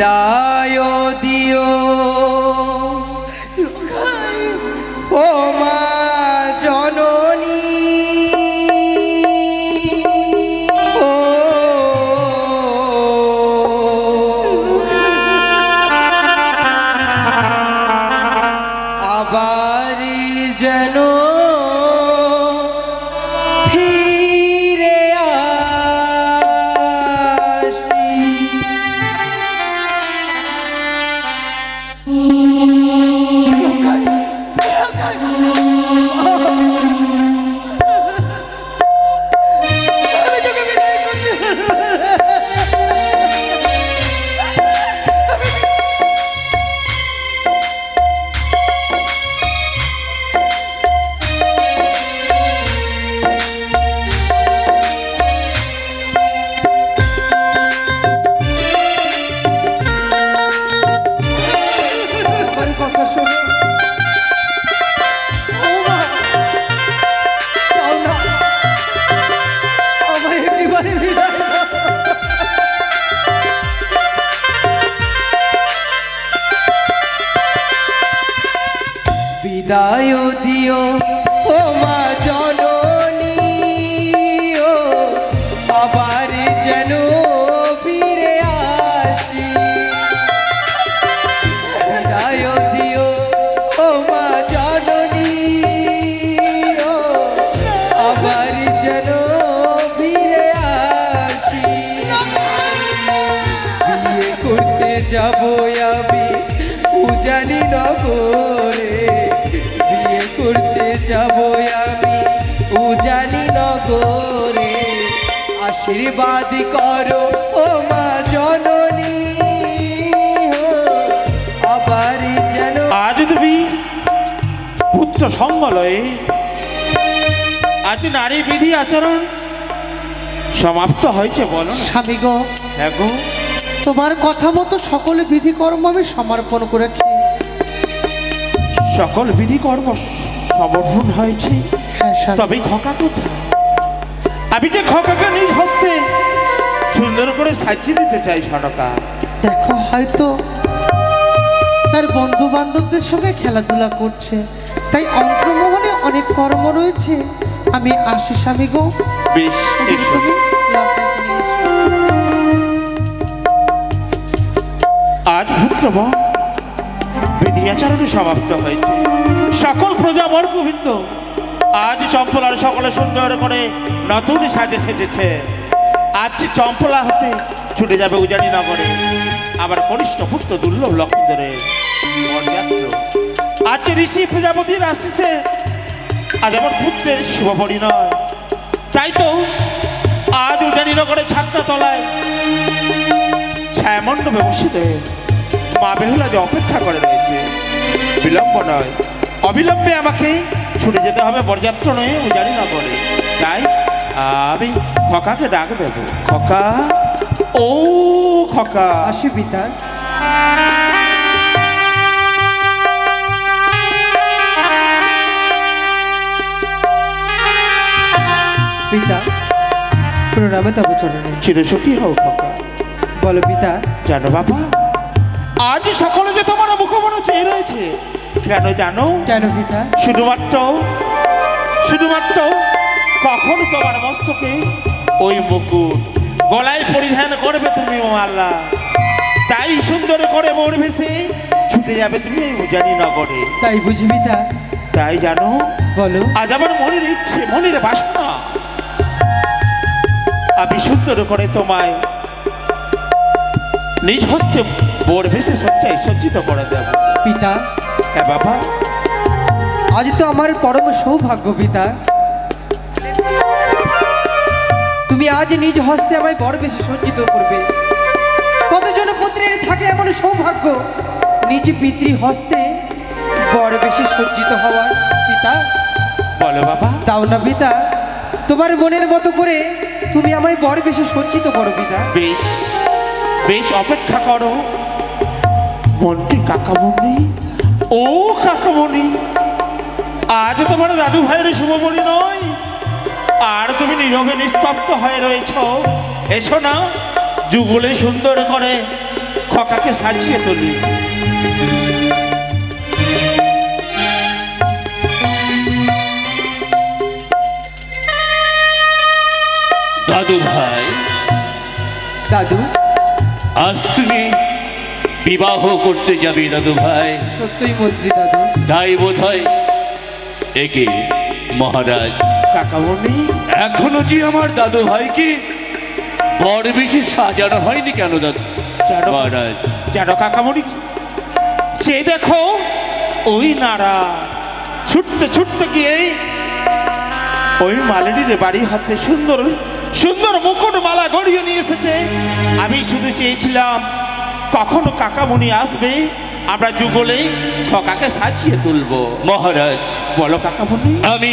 বিদায় দিও ও মা জননী ও আবার যেন বিদায় দিও ও মা জননী ও আবার যেন ফিরে আসি বিদায় দিও ও মা জননী ও আবার যেন ফিরে আসি বিয়ে করতে যাবো আমি উজানি নগরে করতে যাব আমি উজানি নগরে আশীর্বাদ করো ও মা জননী আবার যেন আজ তুমি পুত্র সঙ্গলয়ে আজ নারী বিধি আচরণ সমাপ্ত হয়েছে বলো স্বামী গো। হ্যাঁ গো, তোমার কথা মতো সকল বিধিকর্ম আমি সমর্পণ করেছি। সকল বিধিকর্ম সমর্পণ হয়েছে, তবে খোকা কোথায়? আমি যে খোকাকে নিজ হস্তে সুন্দর করে সাজিয়ে দিতে চাই সনকা। দেখো হয়তো তার বন্ধু বান্ধবদের সঙ্গে খেলাধুলা করছে, তাই অন্তর্মহলে অনেক কর্ম রয়েছে। আমি আসি স্বামী গো। বেশ, আজ পুত্রব বিধি আচরণে সমাপ্ত হয়েছে। সকল প্রজাবর গোবিন্দ আজ চম্পলার সকলে সুন্দর করে নতুন সাজে সেজেছে। আজ চম্পলা হাতে ছুটে যাবে উজানি নগরে আবার কনিষ্ঠ পুত্র দুর্লভ লক্ষিন্দরের বরযাত্রা। আজ ঋষি প্রজাপতির আসছে, আজ আমার পুত্রের শুভ পরিণয়। তাই তো আজ উজানি নগরে ছাত্রা তলায় ছায়ামণ্ডপে বসিতে মা বেহুলা যে অপেক্ষা করে রয়েছে। বিলম্ব নয়, অবিলম্বে আমাকে ছুটে যেতে হবে বরযাত্র নয় উজানি নগরে। তাই আমি খোকাকে ডাক দেব। খোকা, ও খোকা। আসি পিতা। পিতা প্রণামে তব চরণে। চিরসুখী হও খোকা। বলো পিতা। জানো বাবা, আজ সকলে যে তোমার মুখমনে চেয়ে রয়েছে, কেন জানো? কেন পিতা? শুধুমাত্র কখন তোমার মস্তকে ওই মুকুট গলায় পরিধান করবে তুমি মালা, তাই সুন্দর করে মোর ভেসে ছুটে যাবে তুমি এই উজানি নগরে। তাই বুঝি পিতা? তাই জানো? বলো। আজ আমার মনের ইচ্ছে, মনের বাসনা, আমি সুন্দর করে তোমায় নিজ হস্তে বোর ভেসে সজ্জিত করে দেব। পিতা। হ্যাঁ বাবা। আজ তো আমার পরম সৌভাগ্য পিতা, তুমি আজ নিজ হস্তে আমায় বর বেশি সজ্জিত করবে। কতজন পুত্রের থাকে এমন সৌভাগ্য নিজ পিতৃ হস্তে বর বেশি সজ্জিত হওয়ার। পিতা বলো বাবা। দাও না পিতা, তোমার মনের মতো করে তুমি আমায় বর বেশি সজ্জিত করো পিতা। বেশ বেশ, অপেক্ষা করো মন্ত্রী কাকামণি। ও কাকামণি, আজ তোমার দাদু ভাইয়ের শুভমণি নয়, আর তুমি নীরবে নিস্তব্ধ হয়ে রয়েছ। এসো না, যুগলে সুন্দর করে খোকাকে সাজিয়ে তুলি। দাদু ভাই, দাদু, আজ তুমি বিবাহ করতে যাবে দাদু ভাই? সত্যই মন্ত্রী দাদু। তাই বোধ হয় একে মহারাজ কাকামণি, এখনো যে আমার দাদু ভাইকে বড় বেশি সাজানো হয়নি কেন দাদু মহারাজ? জানো কাকামণি, চেয়ে দেখো ওই নাড়া ছুটতে ছুটতে গিয়ে ওই মালিনীর বাড়ি হাতে সুন্দর সুন্দর মুকুট মালা গড়িয়ে নিয়ে এসেছে। আমি শুধু চেয়েছিলাম কখনো কাকামণি আসবে, আমরা যুগলে খোকাকে সাজিয়ে তুলবো। মহারাজ, বলো কাকামণি। আমি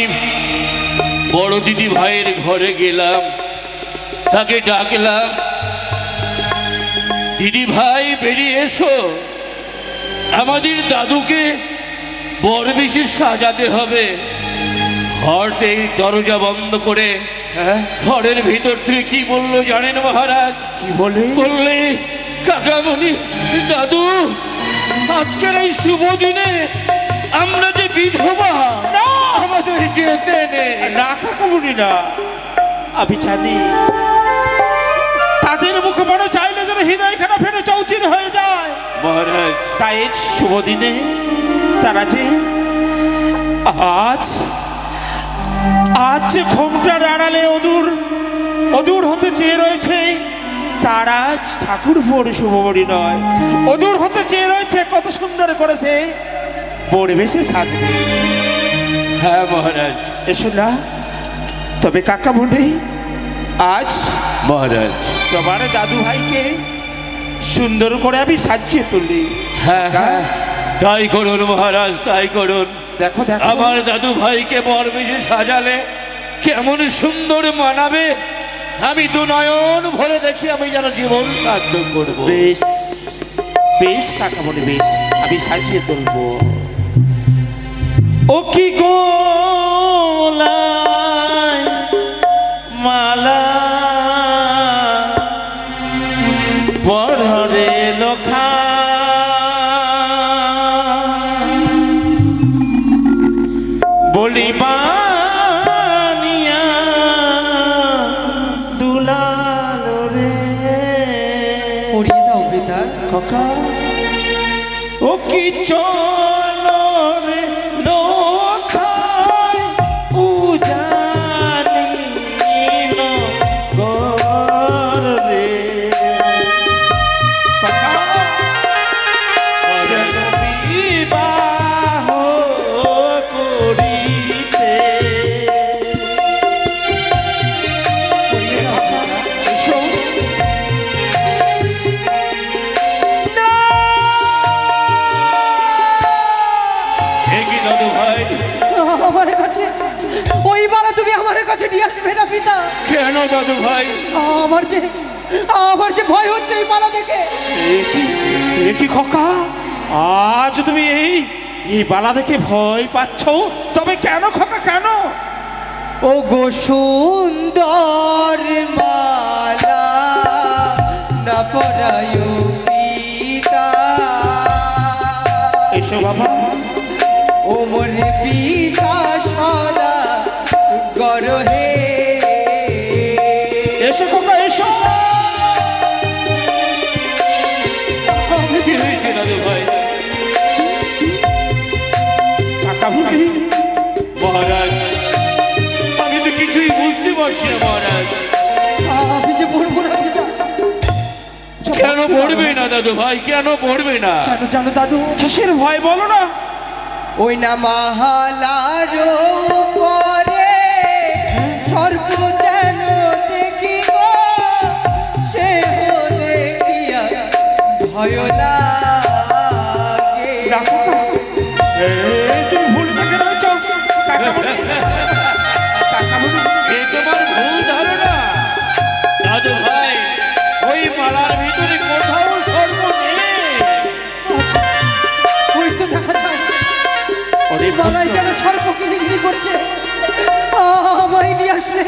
বড় দিদি ভাইয়ের ঘরে গেলাম, তাকে ডাকলাম, দিদি ভাই বেরিয়ে এসো, আমাদের দাদুকে বড় বেশি সাজাতে হবে। ঘরতে দরজা বন্ধ করে হ্যাঁ, ঘরের ভিতর থেকে কি বললো জানেন মহারাজ? কি বলে? বললে, কাকামণি, দাদু, আজকের এই শুভ দিনে আমরা যে বিধবা, আমাদের যেতে নেই। না কাকামণি না, আমি জানি তাদের মুখে বড় চাইলে যেন হৃদয় খানা ফেটে চৌচির হয়ে যায়। মহারাজ, তাই এই শুভ দিনে তারা যে আজ আজ যে ঘোমটার আড়ালে অদূর হতে চেয়ে রয়েছে, তার আজ ঠাকুর ভোর শুভবরী নয়, অদূর হতে চেয়ে রয়েছে কত সুন্দর করেছে বড় বেশি সাজবে। হ্যাঁ মহারাজ। এসো না তবে কাকামণি, আজ মহারাজ, তোমার দাদু ভাইকে সুন্দর করে আমি সাজিয়ে তুলি। হ্যাঁ হ্যাঁ, তাই করুন মহারাজ, তাই করুন। দেখো দেখো আমার দাদু ভাইকে বড় বেশি সাজালে কেমন সুন্দর মানাবে, আমি দু নয়ন ভরে দেখি আমি যেন জীবন সাধ্য করবো। বেশ বেশ কাকামণি, বেশ আমি সাজিয়ে তুলবো। ও কি গোলায় মালা পড়ে লোখা, বলি বানিয়া দুলালো রে। পড়িয়ে দাও পিতা। খোকা, ও কি চলো রে নৌকায় উজানি নগর রে। খোকা, চলো বিবাহ করিতে। এসো। একই দাদু ভাই, আমার কাছে ওই বালা তুমি আমার কাছে নিয়ে আসবে না পিতা। কেন দাদু ভাই? আমার যে ভয় হচ্ছে এই বালা দেখে। এ কি খোকা, আজ তুমি এই বালা দেখে ভয় পাচ্ছ? তবে কেন খোকা, কেন? ও গো সুন্দর মালা না পরায় পিতা, এসো বাবা। ও মনে পিতা সদা গরহে। এসো খোকা, এসো। কি হয়েছে দাদু ভাই? কাকামণি, মহারাজ, আমি তো কিছুই বুঝতে পারছি না মহারাজ। আমি যে পড়বো না পিতা। কেন পড়বে না দাদু ভাই, কেন পড়বে না? কেন জানো দাদু? কিসের ভয় বলো না? ওই না মহালার পরে সর্ব যেন দেখি গো, সে দেখিয়া ভয় লাগে। রাখো তুমি ভুল দেখে রয়েছ কাকামণি। কাকামণি, এ তোমার ভুল ধারণা দাদু ভাই, ওই মালার ভিতরে কোথাও সর্ব নেই। আচ্ছা, ওই তো দেখা যায় ওরে মালাই যেন সর্প কিলিগিলি করছে। আমায় নিয়ে আসলে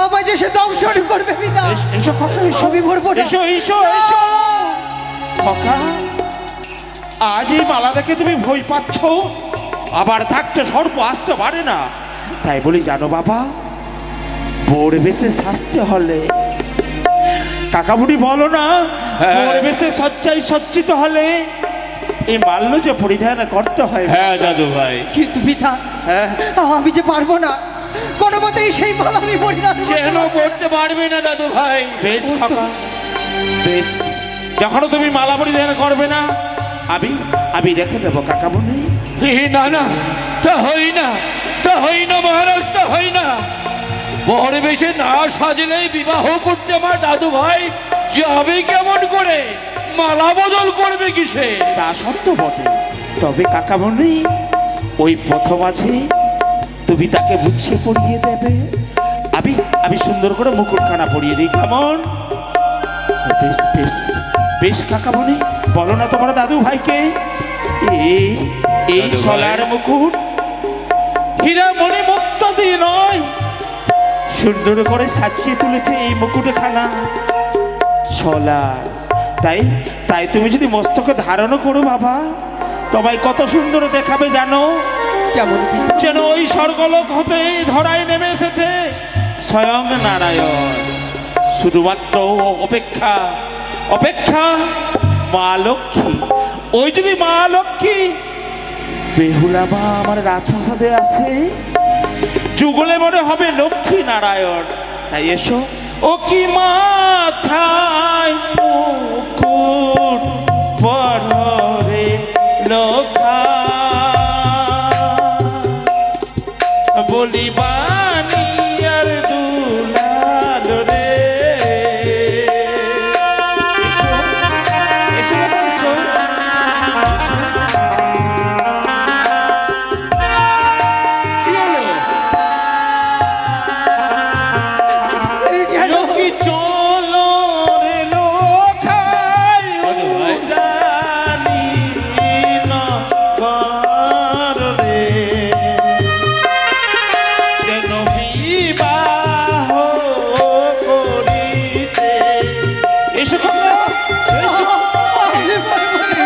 আমায় যে সে দংশন করবে পিতা। এসো খোকা, এসো। আমি মরবো না। এসো, এসো, এসো। খোকা, আজ এই মালা দেখে তুমি ভয় পাচ্ছ, আবার থাকতে সর্প আসতে পারে না, তাই বলি জানো বাবা, বোর বেশে শাস্তি হলে, কাকাবুড়ি বলো না, বোর বেশে সজ্জায় সজ্জিত হলে এই মাল্য যে পরিধান করতে হয়। হ্যাঁ দাদু ভাই। কিন্তু পিতা, হ্যাঁ, আমি যে পারবো না, কোনো মতেই সেই মালা আমি পরিধান করতে কেন করতে পারবে না দাদু ভাই? বেশ খোকা, বেশ, যখন তুমি মালা পরিধান করবে না, আমি রেখে দেবো কাকাবুড়ি। না না, তা হই না, তা হই না মহারাজ, তা হই না। বর বেশে না সাজলেই বিবাহ করতে আমার দাদু ভাই যাবে কেমন করে? মালা বদল করবে কিসে? তা সত্য বটে, তবে কাকামণি ওই প্রথম আছে, তুমি তাকে বুঝিয়ে পড়িয়ে দেবে, আমি সুন্দর করে মুকুটখানা পরিয়ে দিই কেমন? বেশ বেশ বেশ কাকামণি, বলো না তোমার দাদু ভাইকে, এই সোলার মুকুট হীরা মণি মুক্ত দিয়ে নয়, সুন্দর করে সাজিয়ে তুলেছে এই মুকুটখানা সোলার। তাই তুমি যদি মস্তকে ধারণ করো বাবা, তোমায় কত সুন্দর দেখাবে জানো? কেমন? যেন ওই স্বর্গলোক হতে ধরায় নেমে এসেছে স্বয়ং নারায়ণ। শুধুমাত্র অপেক্ষা অপেক্ষা মা লক্ষ্মী, ওই যদি মা লক্ষ্মী বেহুলা মা আমার রাজপ্রাসাদে আসে, যুগলে মনে হবে লক্ষ্মী নারায়ণ। তাই এসো, ও কি মাথায় মুকুট পরে লোকা, বলি বাণী আর দুলাল রে, এসো এসো এসো। লক্ষ্মী চলো রে লোকায়, জানি না বার রে, যেন বিবাহ করিতে। এসো খোকা, এসো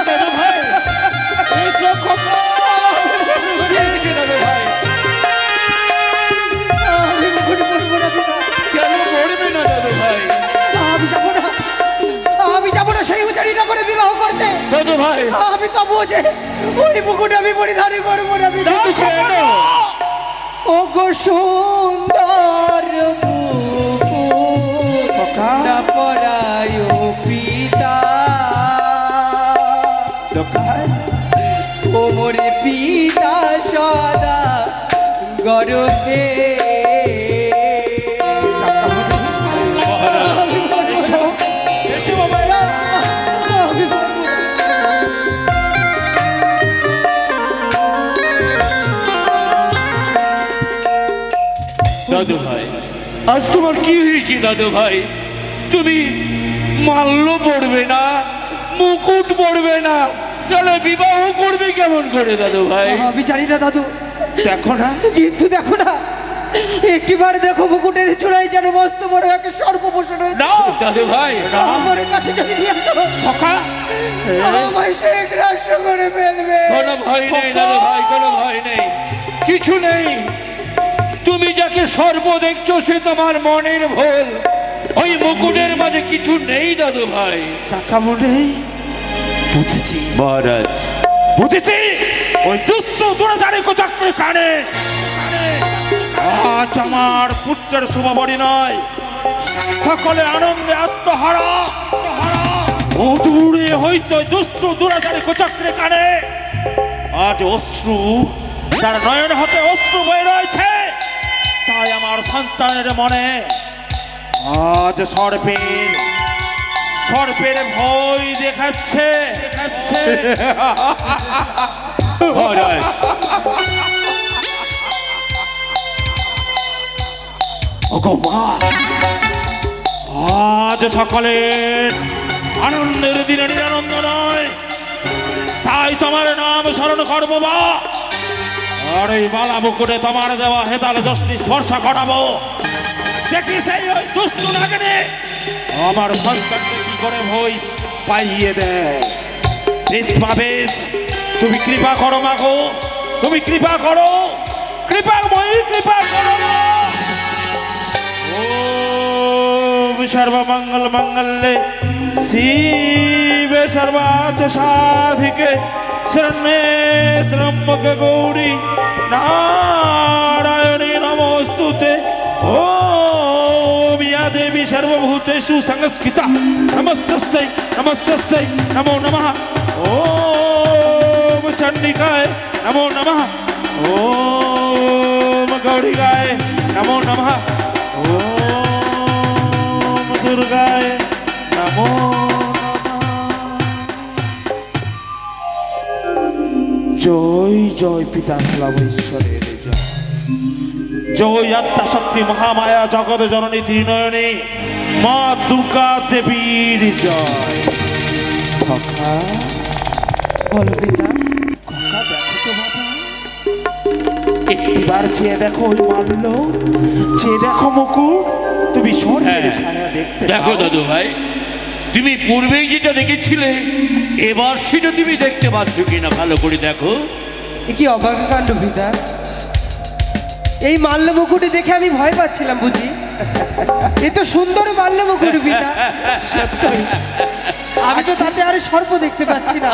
দাদু ভাই, এসো খোকা। দাদু ভাই আমি মুকুট পরবো না পিতা। কেন করবে না দাদু ভাই? আমি যাবো না সেই উচারি নগরে বিবাহ করতে। দাদু ভাই আমি তো বুঝে ওই মুকুট আমি পরিধান করবো না পিতা। কেন? ও গো সুন্দর মুকুট খোকা, না পরায় পিতা, লোকায় ও মোরে পিতা সদা গর্বে। আমি পরবো না। এসো বাবা। আমি পরবো না। দাদু ভাই, আজ তোমার কি হয়েছে দাদু ভাই? তুমি মাল্য পড়বে না, মুকুট পড়বে না, তাহলে বিবাহ করবে কেমন করে দাদু ভাই? আমি জানি না দাদু, দেখো না, কিন্তু দেখো না, একটিবার দেখো মুকুটের চূড়ায় যেন মস্ত বড় একটা সর্পপোষণ হয়েছে। নাও দাদু ভাই আমার কাছে যদি নিয়ে আসো, খোকা। আমায় সে গ্রাস করে ফেলবে। কোনো ভয় নেই দাদু ভাই, কোনো ভয় নেই, কিছু নেই। তুমি যাকে সর্ব দেখছো সে তোমার মনের ভুল, ওই মুকুটের মাঝে কিছু নেই দাদু ভাই। কাকামণি, বুঝেছি মহারাজ, বুঝেছি, ওই দুষ্ট দুরাচারী কোচক্রের কানে আজ আমার পুত্রের শুভবরী নয়, সকলে আনন্দে আত্মহারা ও দূরে হইতো দুষ্ট দুরাচারী কোচক্রের কানে আজ অশ্রু, তার নয়ন হতে অশ্রু বয়ে রয়েছে। তাই আমার সন্তানের মনে আজ সর্পের ভয় দেখাচ্ছে। মহারাজ ওগো মা, আজ সকলের আনন্দের দিনে নিরানন্দ নয়, তাই তোমার নাম স্মরণ করবো মা, আর এই মালা মুকুটে তোমার দেওয়া হেতাল দশটি স্পর্শ ঘটাবো। দেখি সেই ওই দুষ্ট নাগিনী আমার সন্তানকে কি করে ভয় পাইয়ে দেয়। বেশ মা বেশ, তুমি কৃপা করো মা গো, তুমি কৃপা করো, কৃপাময়ী কৃপা করো মা। ওম সর্বমঙ্গল মঙ্গলে শিবে সর্বার্থ সাধিকে শরণ্যে ত্র্যম্বকে গৌরী নারায়ণী নমস্তুতে। ওম ইয়া দেবী সর্বভূতেষু সংস্থিতা নমস্তস্যৈ নমস্তস্যৈ নমো নমঃ। ওম চণ্ডিকায় নমো নমঃ। ওম গৌরিকায় নমো নমঃ। ওম দুর্গায় নমো নমঃ। জয় জয় পিতা ঈশ্বরের জয়। জয় আত্মা শক্তি মহামায়া জগৎ জননী ত্রিনয়নী মা দুর্গা দেবীর জয়। খোকা বলো পিতা। খোকা দেখো তো বাবা, একটিবার চেয়ে দেখো ওই মাল্য, চেয়ে দেখো মুকুট, তুমি স্বর্ণের হ্যাঁ। ছায়া দেখতে দেখো পাও? দাদু ভাই, তুমি পূর্বেই যেটা দেখেছিলে এবার সেটা তুমি দেখতে পাচ্ছ কিনা ভালো করে দেখো। এ কি অবাক কাণ্ড পিতা! এই মাল্য মুকুটে দেখে আমি ভয় পাচ্ছিলাম বুঝি? এ তো সুন্দর মাল্য মুকুট পিতা। সত্যই আমি তো তাতে আর সর্প দেখতে পাচ্ছি না।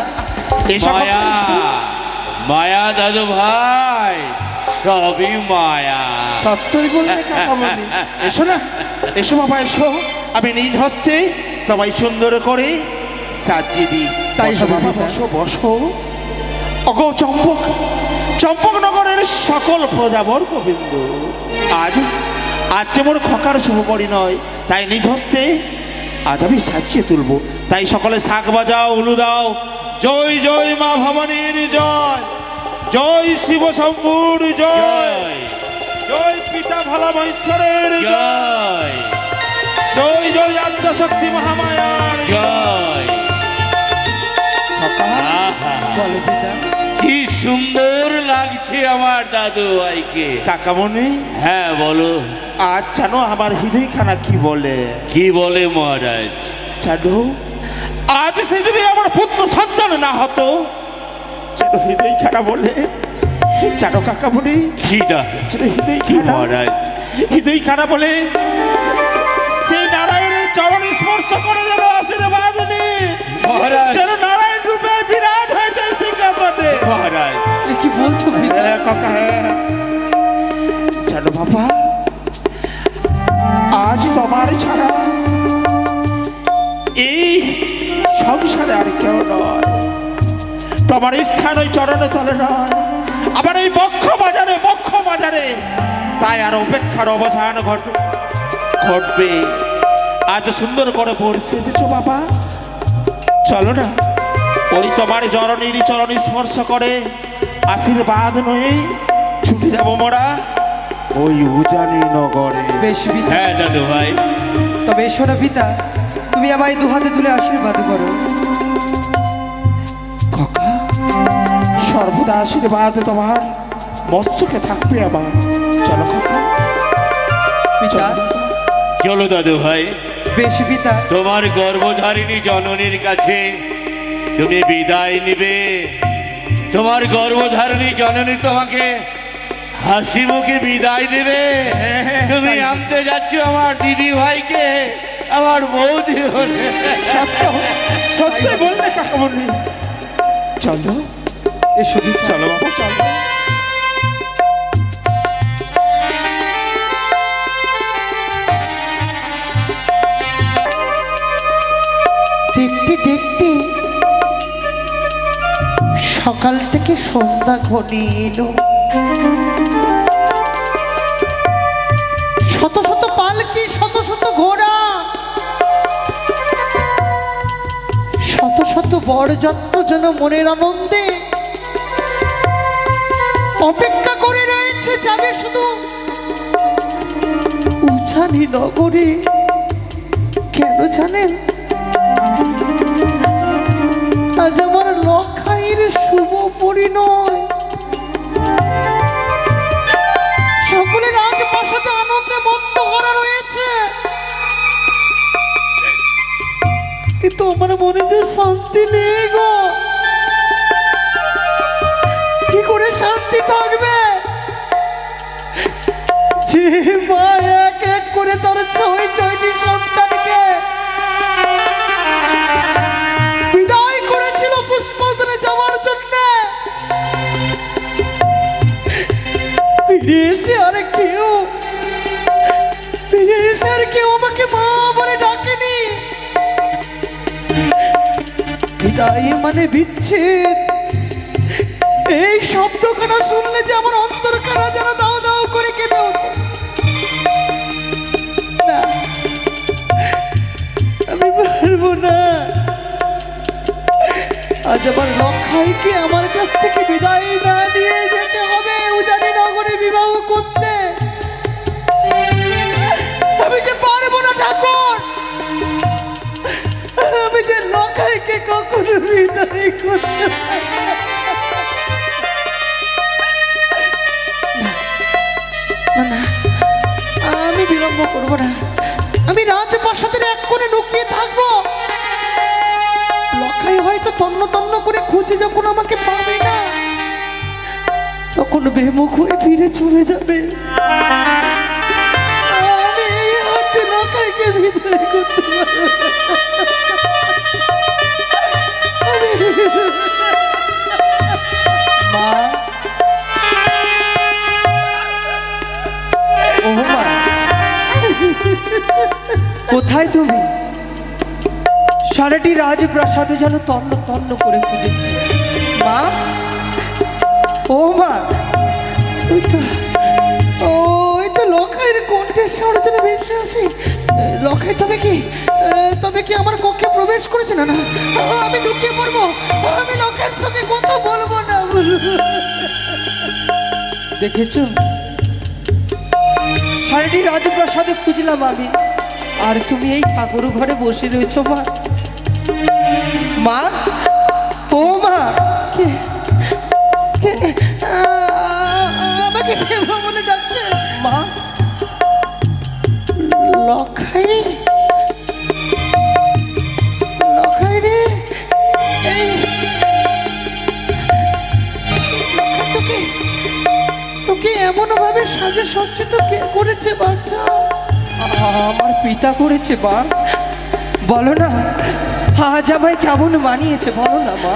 এসব মায়া, মায়া দাদু ভাই, সবই মায়া। সত্যই বললে কাকামণি। এসো না, এসো বাবা এসো, আমি নিজ হস্তে তোমায় সুন্দর করে সাজিয়ে দিই। তাই বসো হবে বাবা, পিতা। বসো বসো। অগো চম্পক, চম্পকনগরের সকল প্রজাবর্গবৃন্দ, আজ আজ যে মোর খকার শুভ পরিণয়, তাই নিজ হস্তে আজ আমি সাজিয়ে তুলবো। তাই সকলে শাক বাজাও, উলু দাও। জয় জয় মা ভবানীর জয়, জয় শিব শম্ভুর জয়, জয় জয় পিতা ভোলামহেশ্বরের জয়, জয় জয় জয় আদ্যশক্তি মহামায়ার জয়। খোকা, আহা, বলো পিতা। কি সুন্দর লাগছে আমার দাদু ভাইকে। কাকামণি, হ্যাঁ বলো, আজ জানো আমার হৃদয়খানা কি বলে? কি বলে মহারাজ? জানো, আজ সে যদি আমার পুত্র সন্তান না হতো, জানো হৃদয়খানা বলে, জানো কাকামণি, কিটা জানো কি হৃদয়খানা, মহারাজ? হৃদয়খানা বলে সে নারায়ণের চরণ স্পর্শ করে যেন আশীর্বাদ নি, মহারাজ, যেন নারায়ণ রূপে বিরাট হয়েছে সিংহাসনে। মহারাজ, এ কি বলছো পিতা? হ্যাঁ কাকা, হ্যাঁ জানো বাবা, আজ তোমার ছাড়া এই সংসারে আর কেউ নয়। তোমার স্থান ওই চরণে তলে নয়, আবার এই বক্ষ বাজারে, বক্ষ বাজারে। তাই আর অপেক্ষার অবসান ঘটবে। আজ সুন্দর করে পড়ছে দিছো বাবা, চলো না ওই তোমার জরণীর চরণ স্পর্শ করে আশীর্বাদ নয়ে ছুটি যাব মোরা ওই উজানি নগরে। বেশ পিতা। হ্যাঁ দাদু ভাই, তবে এসো না পিতা, তুমি আমায় দু হাতে তুলে আশীর্বাদ করো। খোকা, সর্বদা আশীর্বাদ তোমার মস্তকে থাকবে আমার। চলো খোকা, পিতা, চলো দাদু ভাই, বেশ পিতা। তোমার গর্ভধারিণী জননীর কাছে তুমি বিদায় নিবে। তোমার গর্ভধারিণী জননী তোমাকে হাসি মুখে বিদায় দেবে। তুমি আনতে যাচ্ছ আমার দিদি ভাইকে, আমার বৌদি হলে। সত্য সত্য বললে কাকামণি। চলো এসো পিতা। চলো বাবা, চলো। দেখতে দেখতে সকাল থেকে সন্ধ্যা ঘনিয়ে এলো। শত শত পালকি, শত শত ঘোড়া, শত শত বরযাত্র যেন মনের আনন্দে অপেক্ষা করে রয়েছে, যাবে শুধু উজানি নগরে। কেন জানেন? আজ আমার লখাইয়ের শুভ পরিণয়। সকলে রাজপ্রাসাদে আনন্দে মত্ত করা রয়েছে, কিন্তু আমার মনে যে শান্তি নেই গো। কি করে শান্তি থাকবে যে মা এক এক করে তার ছয়টি সন্তানকে বিদায় করেছিল পুষ্পতলে যাওয়ার জন্য, ফিরে এসে আর কেউ আমাকে মা বলে ডাকেনি। বিদায় মানে বিচ্ছেদ, এই শব্দখানা শুনলে যে আমার অন্তরখানা যেন দাও দাও করে কেঁপে ওঠে। না, আমি পারবো না। আজ আমার লক্ষাইকে আমার কাছ থেকে বিদায় না দিয়ে যেতে হবে উজানি নগরে বিবাহ করতে। আমি যে পারবো না ঠাকুর, আমি যে লক্ষাইকে কখনো বিদায় করতে না, আমি বিলম্ব করবো না। আমি রাজপ্রাসাদের এক কোণে লুকিয়ে থাকবো। লক্ষাই হয়তো তন্ন তন্ন করে খুঁজে যখন আমাকে পাবে না, তখন বেমুখ হয়ে ফিরে চলে যাবে। আমি এই হাতে লক্ষাইকে বিদায় করতে পারবো মা, ও মা, কোথায় তুমি? সারাটি রাজপ্রাসাদে যেন তন্ন তন্ন করে খুঁজেছি। মা, ও মা, ওই তো লক্ষাইয়ের কণ্ঠের স্বর যেন ভেসে আসে। লক্ষাই তবে কি আমার কক্ষে প্রবেশ করেছে? না না, আমি লুকিয়ে পড়বো। আমি লক্ষাইয়ের সঙ্গে কথা বলবো না। দেখেছো, সারাটি রাজপ্রাসাদে খুঁজলাম আমি, আর তুমি এই ঠাকুর ঘরে বসে রয়েছো। মা, মা, ও মা, আমাকে কে বলে ডাকছে? মা, লক্ষাই রে, তোকে এমন ভাবে সাজে সজ্জিত কে করেছে বাচ্চা? আমার পিতা করেছে। মা, বলো না, আজ আমায় কেমন মানিয়েছে বলো না মা।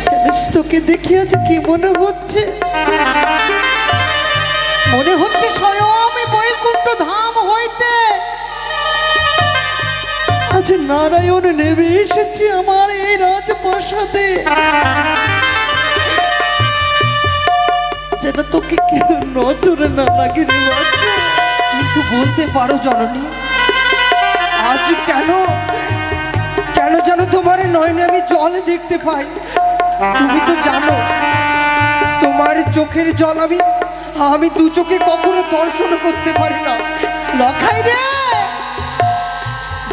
জানিস তোকে দেখি আজ কি মনে হচ্ছে? মনে হচ্ছে স্বয়ং বৈকুণ্ঠ ধাম হইতে আজ নারায়ণ নেমে এসেছে আমার এই রাজপ্রাসাদে। যেন তোকে কেউ নজরে না লাগে রে বাচ্চা। কিন্তু বলতে পারো জননী, আজ কেন যেন তোমার নয়নে আমি জল দেখতে পাই? তুমি তো জানো তোমার চোখের জল আমি দু চোখে কখনো দর্শন করতে পারি না। লক্ষাই রে,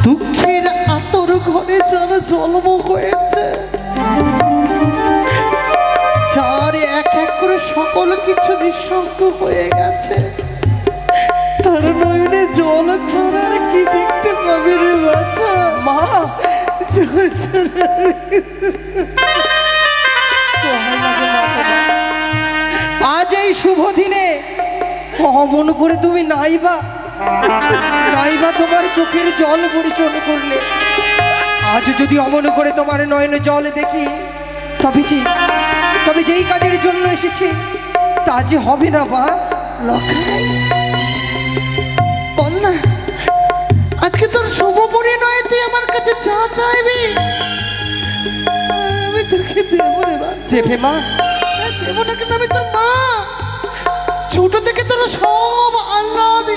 দুঃখের আতর ঘরে যারা জন্ম হয়েছে, যার এক এক করে সকল কিছু নিঃসঙ্গ হয়ে গেছে, তার নয়নে জল ছাড়া আর কি দেখতে পাবে রে বাচ্চা? মা, জল ছাড়া দোহাই লাগে মা তোমার। আজ এই শুভ দিনে অমন করে তুমি নাইবা তোমার চোখের জল পরিচয় করলে। আজ যদি অমন করে তোমার নয়নে জল দেখি, তবে যেই কাজের জন্য এসেছি তা যে হবে না। মা, লক্ষাই বল না, আজকে তোর শুভ পরিণয়ে তুই আমার কাছে চা চাইবি, আমি তোকে দেবো রে বাচ্চা। দেবে মা? দেবো না, কিন্তু আমি তোর মা। ছোট থেকে তোর সব আহ্লাদ,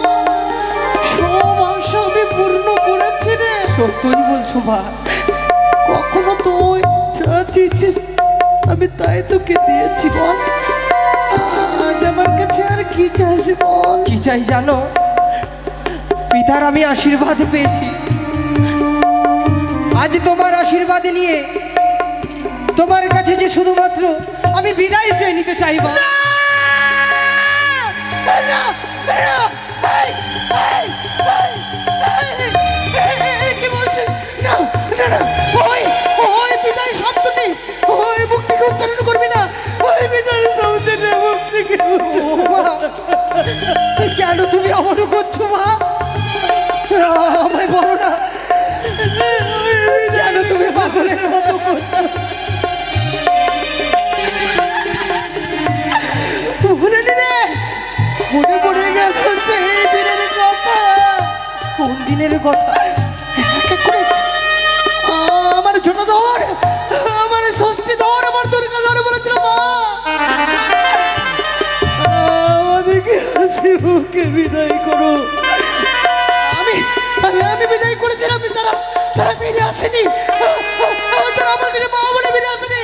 সব আশা আমি পূর্ণ করেছি রে। সত্যই বলছো মা? কখনো তুই যা চেয়েছিস আমি তাই তোকে দিয়েছি। বল আজ আমার কাছে আর কি চাস বল? কি চাই জানো? পিতার আমি আশীর্বাদ পেয়েছি। আজ তোমার আশীর্বাদ নিয়ে তোমার কাছে যে শুধুমাত্র আমি বিদায় চেয়ে নিতে চাইব। কি বলছিস? না না না, ওই ওই বিদায় শব্দটি, ওই মুক্তিকে উচ্চারণ করবি না, ওই বিদায় শব্দটি মুক্তিকে ও মা, কেন তুমি এমন করছো মা? আমায় বলো না, কেন তুমি পাগলের মতো করছো? ভুলে নিলে মনে পড়ে গেল সেই দিনের কথা। কোন দিনের কথা? এক করে আমার ছোট ধর, আমার ষষ্ঠী ধর, আমার দুর্গা ধর বলেছিল মা আমাদেরকে হাসি মুখে বিদায় করো। আমি আমি আমি বিদায় করেছিলাম, তারা তারা ফিরে আসেনি, তারা আমার কাছে মা বলে ফিরে আসেনি।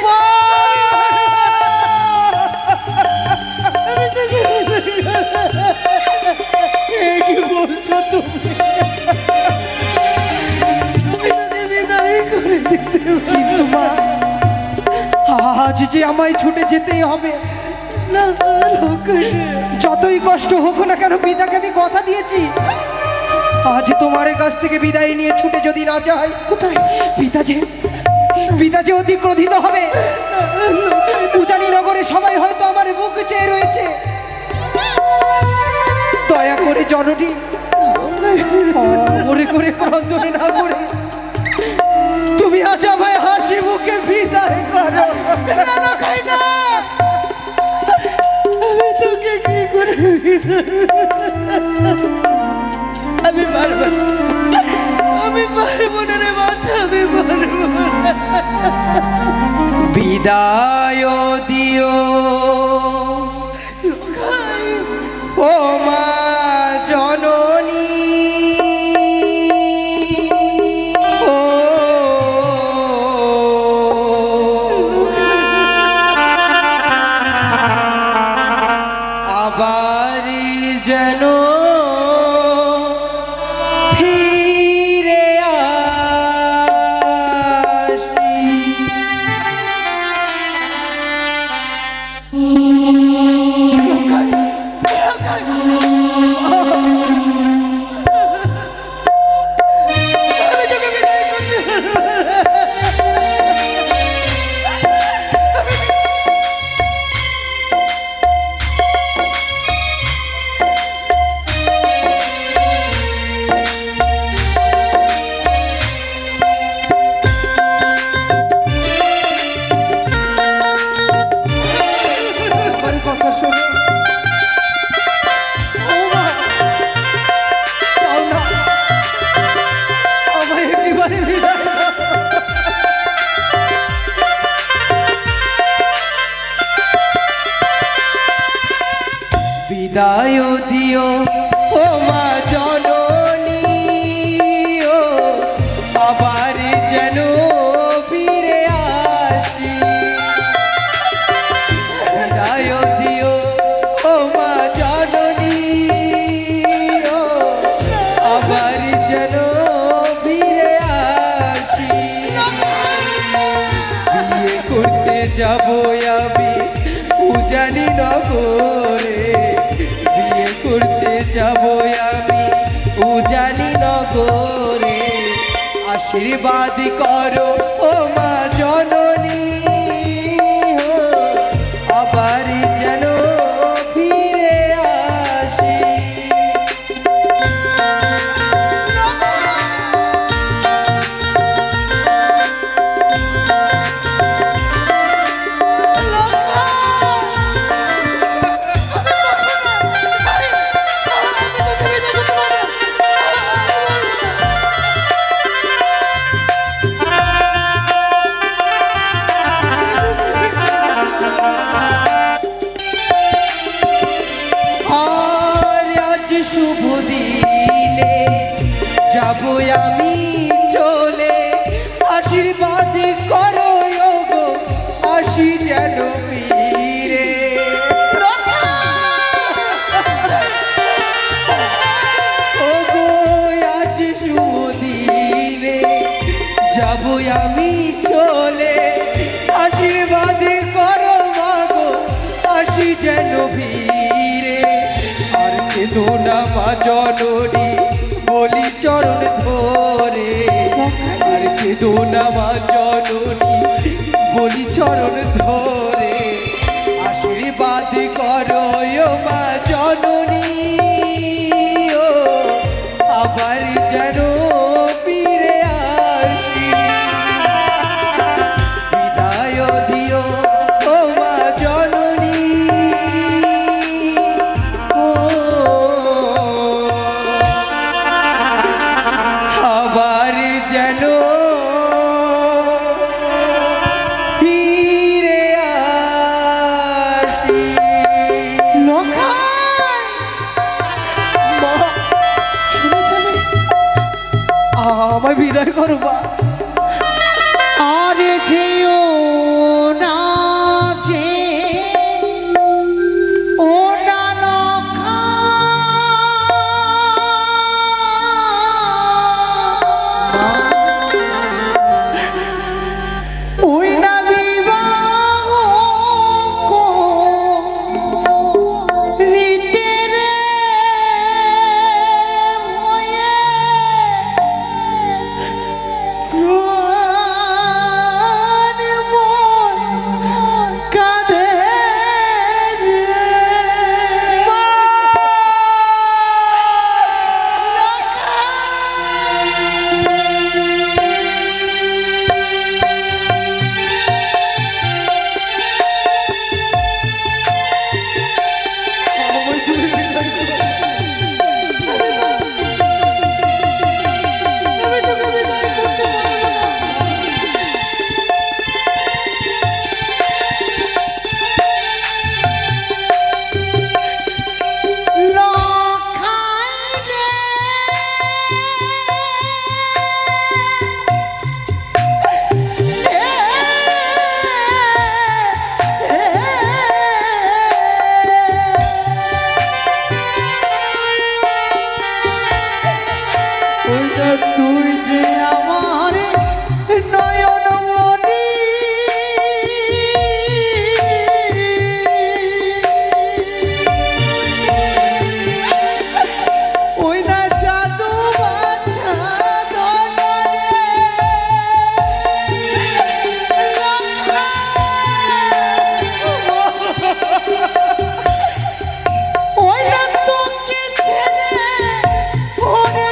কি বলছো তুমি? কিন্তু মা, আজ যে আমায় ছুটে যেতেই হবে। যতই কষ্ট হোক না কেন, পিতাকে আমি কথা দিয়েছি, আজ তোমার কাছ থেকে বিদায় নিয়ে ছুটে যদি না যাই, কোথায় পিতা যে অতি ক্রোধিত হবে। উজানি নগরে সবাই হয়তো আমার মুখ চেয়ে রয়েছে। দয়া করে জননী, মরে করে ক্রন্দন না করে তুমি আজ আমায় হাসি মুখে বিদায় করো। না, আমি তোকে কি করে আমি পারবো না রে বাচ্চা, আমি পারবো না। বিদায় দিও ও মা জননী, ও আবার যেন ফিরে আসি। আমি তোকে বিদায় করতে পারবো না। আমার কথা শোনো। ও মা, যাও না, আমায় একেবারে বিদায় দাও। বিদায় দিও ও মা জননী, ও আবার যেন ফিরে আসি। বিদায় দিও ও মা জননী, ও আবার যেন ফিরে আসি। বিয়ে করতে যাবো আমি উজানি নগরে, বিয়ে করতে যাবো আমি উজানি নগরে। আশীর্বাদ করো ও মা জননী, ও আবার যেন ফিরে আসি। না মা জননী বলি চরণ ধরে আশীর্বাদ করো ও মা জননী ও আবার যেন ফিরে আসি বিদায় দিও ও মা জননী ও আবার যেন ফিরে আসি। লখাই মা, শুনে যাবে আমায় বিদায় করো মা। আরে যেও না যে ও না ওই না বিবাহ রীতে রে ময়ে প্রাণ মন কাঁদে রে আমায় তুমি বিদায় করো। আমি তোকে বিদায় করতে পারবো না। লখাই রে ওইটা তুই যে আমার নয়ন মনি ওই না জাদু বাছা দনরে ওই না তোকে ছেড়ে ওরে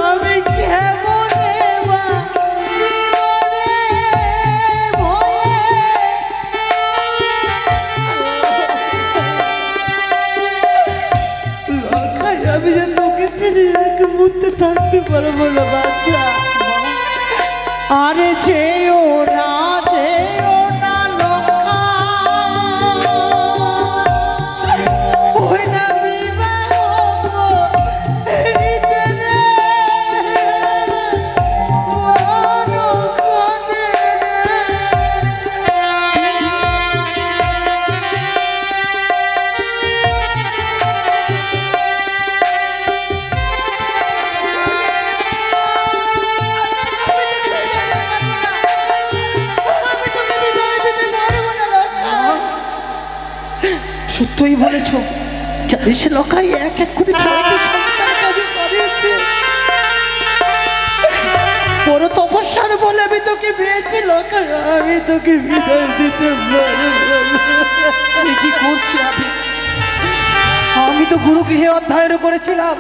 আমি কেমনে জীবনে লখাই আমি যে তোকে ছেড়ে এক মুহূর্তে থাকতে পারবো না বাচ্চা আরে যেও না লখাই ওই না বিবাহ রীতে রে মন কাঁদে আমি তোকে বিদায় দিতে পারবো না লখাই সত্যই বলেছ? জানিস লখাই এক এক করে ছয়টি সন্তানকে আমি বানিয়েছি বড় তপস্যার বলে আমি তোকে পেয়েছি লখাই আমি তোকে বিদায় দিতে পারবো না। এ কি করছি আমি? আমি তো গুরুগৃহে অধ্যয়ন করেছিলাম।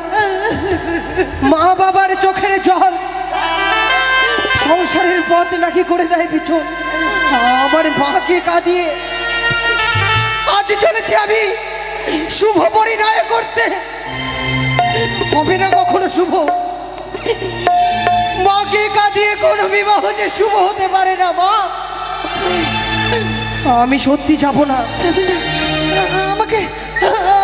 মা বাবার চোখের জল সংসারের পথ নাকি করে দেয় পিছন। আমার মাকে কাঁদিয়ে আজ চলেছি আমি শুভ পরিণয় করতে। হবে না কখনো শুভ। মাকে কাঁদিয়ে কোনো বিবাহ যে শুভ হতে পারে না মা। আমি সত্যি যাব না। যাবি না? আমাকে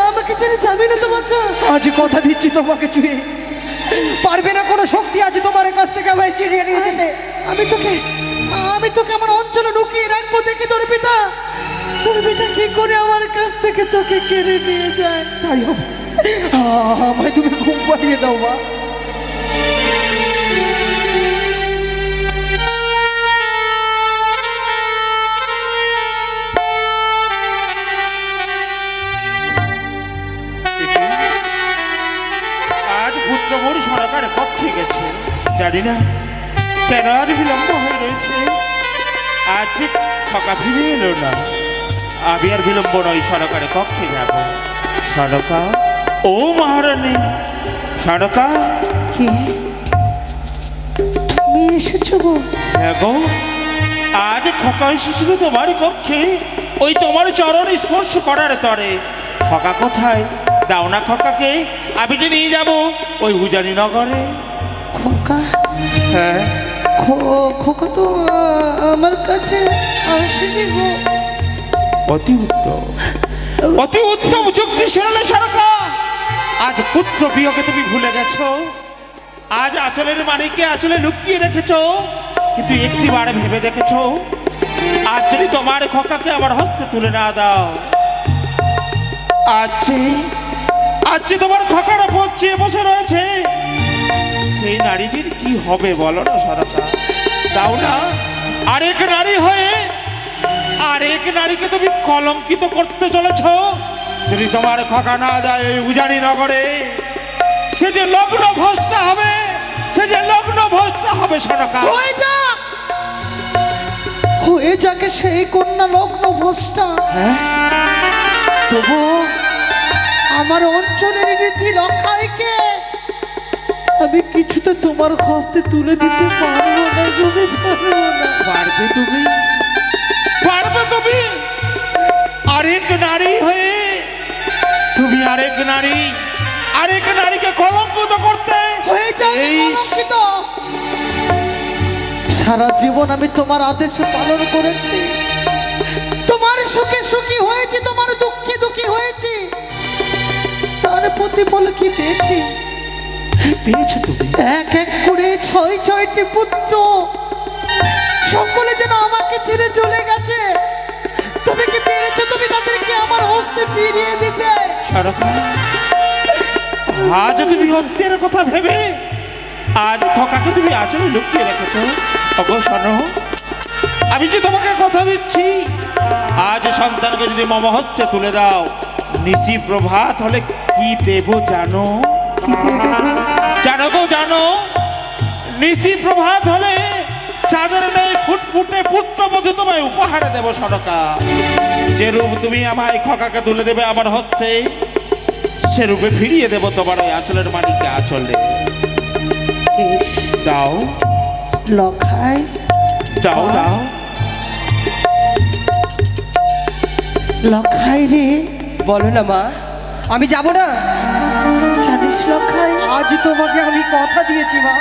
আমাকে ছেড়ে যাবি না তো বাচ্চা? আজ কথা দিচ্ছি তোমাকে চুয়ে পারবে না কোনো শক্তি আজ তোমার কাছ থেকে আমায় চিনিয়ে নিয়ে যেতে। আমি তোকে আমার অঞ্চলে লুকিয়ে রাখবো দেখে তোর পিতা কি করে আমার কাছ থেকে তোকে কেড়ে নিয়ে যায়। তাই হবে। আমায় তুমি ঘুম পাড়িয়ে দাও মা। পুত্র মোর সরকার কক্ষে গেছে। জানি না কেন আর বিলম্ব হয়ে রয়েছে। আজ খোকা ফিরে এলো না। আমি আর বিলম্ব নয়, সরকারের কক্ষে যাব। সরকা, ও মহারানী সরকা। কি তুমি এসেছো গো? হ্যাঁ গো, আজ খোকা এসেছিল তোমার কক্ষে, ওই তোমার চরণ স্পর্শ করার তরে। খোকা কোথায়? দাও না খোকাকে, আমি যে নিয়ে যাব ওই উজানি নগরে। খোকা? হ্যাঁ, খোকা তো আমার কাছে আসেনি গো। অতি উত্তম, অতি উত্তম যুক্তি শুনলে সরকা। আজ পুত্র বিয়োগে তুমি ভুলে গেছো। আজ আঁচলের মানিককে আঁচলে লুকিয়ে রেখেছো, কিন্তু একটি বার ভেবে দেখেছো আজ যদি তোমার খোকাকে আমার হস্তে তুলে না দাও, আজ তোমার খোকারা পচিয়ে বসে রয়েছে, সেই নারীটির কি হবে বলো না সরকা? দাও না। আরেক নারী হয়ে আরেক নারীকে তুমি কলঙ্কিত করতে চলেছ। যদি তোমার খোকা না যায় ওই উজানি নগরে, সে যে লগ্ন ভ্রষ্ট হবে, সে যে লগ্ন ভ্রষ্ট হবে সরকা। হয়ে যাকে সেই কন্যা লগ্ন ভ্রষ্টা। হ্যাঁ, তবু আমার অঞ্চলের রীতি লক্ষাইকে আমি কিছুতে তোমার হস্তে তুলে দিতে পারবো না গো, পারবো না। পারবে তুমি, পারবে তুমি। আরেক নারী হয়ে তুমি আরেক নারীকে কলঙ্কিত করতে হয়ে যাবে কলঙ্কিত। সারা জীবন আমি তোমার আদেশ পালন করেছি, তোমার সুখে সুখী হয়েছি, তোমার দুঃখে দুঃখী হয়েছি। তার প্রতিফল কি পেয়েছি? পেয়েছো তুমি? এক এক করে ছয়টি পুত্র সকলে যেন আমাকে ছেড়ে চলে গেছে। তুমি কি পেরেছো তুমি তাদেরকে আমার হস্তে ফিরিয়ে দিতে? সরকা, আজ তুমি হস্তের কথা ভেবে আজ খোকাকে তুমি আঁচলে লুকিয়ে রেখেছো। ওগো শোনো, আমি যে তোমাকে কথা দিচ্ছি, আজ সন্তানকে যদি মম হস্তে তুলে দাও, নিশি প্রভাত হলে কি দেব জানো? জানো গো জানো, নিশি প্রভাত হলে চাঁদের নেই ফুটফুটে পুত্রবধূ তোমায় উপহারে দেব সরকা। যে রূপ তুমি আমায় খোকাকে তুলে দেবে আমার হস্তে, সে রূপে ফিরিয়ে দেব তোমার ওই আঁচলের মানিককে আঁচলে। দাও লখাই, দাও দাও। লখাই রে, বলো না মা, আমি যাব না। জানিস লখাই, আজ তোমাকে আমি কথা দিয়েছি মা,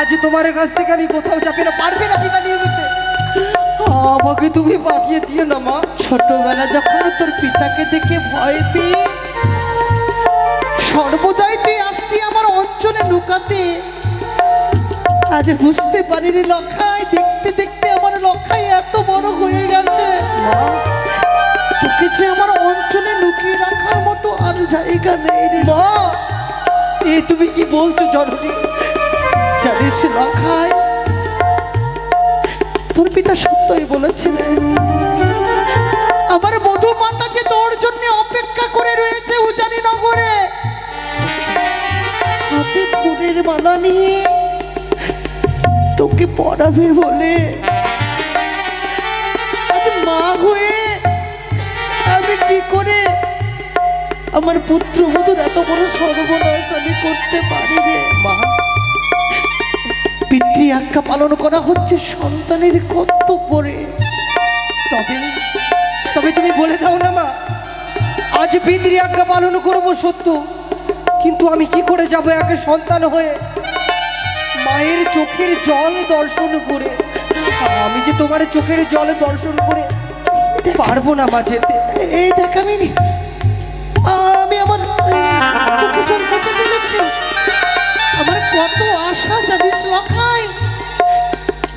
আজ তোমার কাছ থেকে আমি কোথাও যাবে না। পারবে না পিতা নিয়ে যেতে, আমাকে তুমি পাঠিয়ে দিও না মা। ছোটবেলা যখন তোর পিতাকে দেখে ভয় পেয়ে সর্বদাই তুই আসতি আমার অঞ্চলে লুকাতে, আজ বুঝতে পারিনি লখাই। দেখতে দেখতে আমার লখাই এত বড় হয়ে গেছে, তোকে যে আমার অঞ্চলে লুকিয়ে রাখার মতো আর জায়গা নেই রে মা। এ তুমি কি বলছো জননী? জানিস লখাই, তোর পিতা সত্যই বলেছিলেন আমার বধূ মাতা যে তোর জন্য অপেক্ষা করে রয়েছে উজানি নগরে, হাতে ফুলের মালা নিয়ে তোকে পড়াবে বলে। আজ মা হয়ে আমি কি করে আমার পুত্রবধূর এত বড় সর্বনাশ আমি করতে পারি রে মা? পিতৃ আজ্ঞা পালন করা হচ্ছে সন্তানের কর্তব্য রে। তবে তবে তুমি বলে দাও না মা, আজ পিতৃ আজ্ঞা পালন করবো সত্য, কিন্তু আমি কি করে যাব একে সন্তান হয়ে মায়ের চোখের জল দর্শন করে? আমি যে তোমার চোখের জল দর্শন করে পারবো না মা যেতে। এই দেখ আমি আমার চোখে জল মুখে ফেলেছি। আমার কত আশা জানিস লখাই,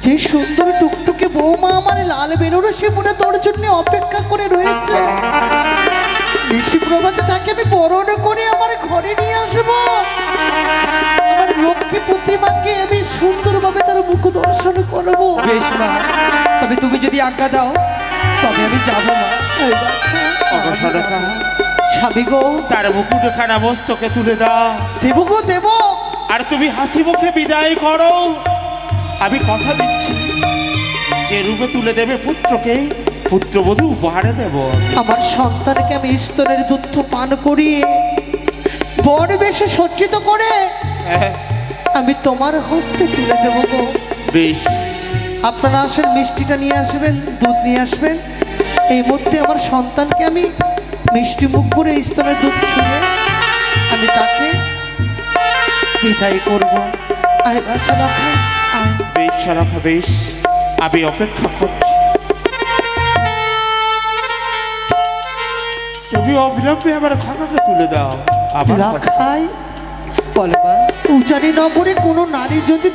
যে সুন্দর টুকটুকে বৌমা আমার লাল বেনারসি মনে তোর জন্য অপেক্ষা করে রয়েছে। ঋষি প্রভাতে তাকে আমি বরণ করে আমার ঘরে নিয়ে আসবো। আমার লক্ষ্মী প্রতিমাকে আমি সুন্দরভাবে তার মুখ দর্শন করবো। বেশ মা, তবে তুমি যদি আজ্ঞা দাও তবে আমি যাবো মা। এই বাচ্চা, অবসরকা স্বামী গো, তার মুকুটখানা মস্তকে তুলে দাও। দেব গো দেব। আর তুমি হাসি মুখে বিদায় করো। আমি কথা দিচ্ছি, যে রূপে তুলে দেবে পুত্রকে, পুত্রবধূ উপহারে দেব। আমার সন্তানকে আমি স্তনের দুধ পান করিয়ে বড় বেশি সজ্জিত করে আমি তোমার হস্তে তুলে দেব গো। বেশ, আপনারা আসেন, মিষ্টিটা নিয়ে আসবেন, দুধ নিয়ে আসবেন। এই মধ্যে আমার সন্তানকে আমি মিষ্টি মুখ করে স্তনের দুধ ছুঁয়ে আমি তাকে বিদায় করব। আয় বাচ্চা লখাই, আয়। বেশ সরকা, বেশ, আমি অপেক্ষা করছি। তুমি অবিলম্বে আমার খানাকে তুলে দাও। আমার লখাই, বলবা উজানি নগরে কোনো নারী যদি